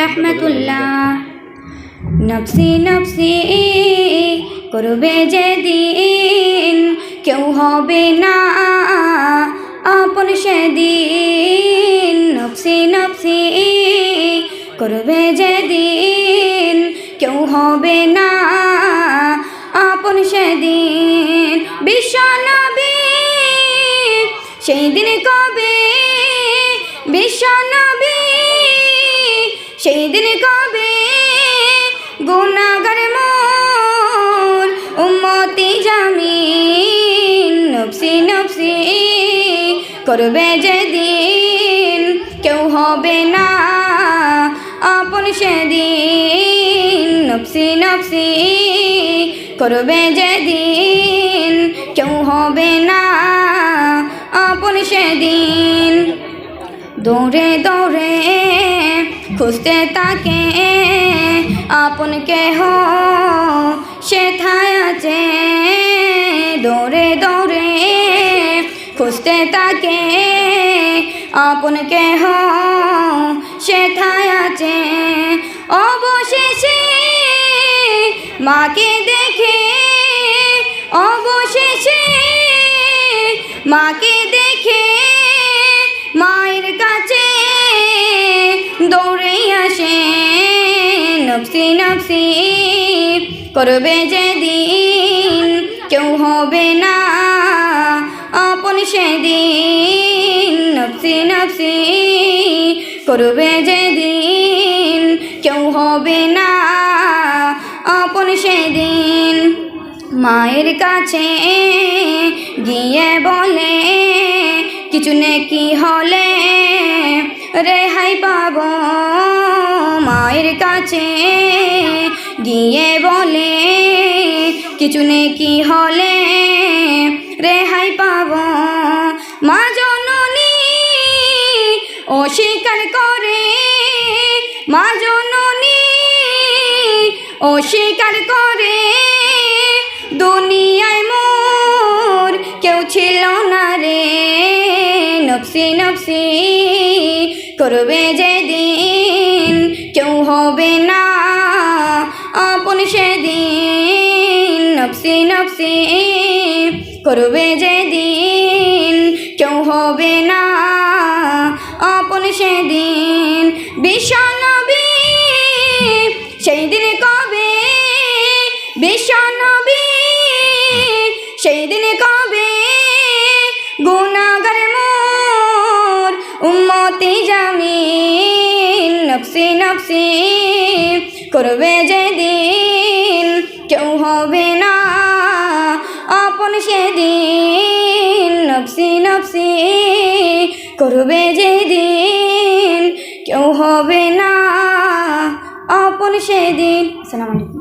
রহমতুল্লাহ। নফসি নফসি করবে যেদিন, কেউ হবে না আপন সেদিন। নফসি নফসি করবে যেদিন, কেউ হবে না আপন সেদিন। বিশ্ব নবী সেই দিন কবে, বিশ্ব নবী সেই দিন কবে, গুনাহগার মোর উম্মতি জামিন। নফসি নফসি করবে যেদিন, কেউ হবে না আপন সেদিন। নফসি নফসি করবে যেদিন, কেউ হবে না আপন সেদিন। দৌড়ে দৌড়ে খুঁজতে তাকে আপন কেহ সেথায় আছে। দৌড়ে দৌড়ে খুঁজতে তাকে আপন কেহ সেথায় আছে। অবশেষে মাকে দেখে, অবশেষে মাকে দেখে মায়ের কাছে দৌড়ে আসে। নফসি নফসি করবে যেদিন, কেউ হবে না আপন সেদিন। নফসি নফসি করবে যেদিন, কেউ হবে না আপন সেদিন। মায়ের কাছে গিয়ে বলে, কিছু নেকি হলে রেহাই পাব। মায়ের কাছে গিয়ে বলে, কিছু নেকি হলে রেহাই পাব। মা জননী অস্বীকার করে, মা জননী অস্বীকার করে, দুনিয়ায় মোর কেউ ছিল না রে। নফসি নফসি করবে যেদিন, কেউ হবে না আপন সেদিন। নফসি নফসি করবে যেদিন, কেউ হবে না আপন সেদিন। বিশ্ব নবী সেই দিন কবে, বিশ্ব নবী সেই দিন কবে, গুনাহগার মোর উম্মতি জামিন। নফসি নফসি করবে যেদিন, কেউ হবে না আপন সেদিন। নফসি নফসি করবে যেদিন, কেউ হবে না আপন সেদিন। আসসালামু আলাইকুম।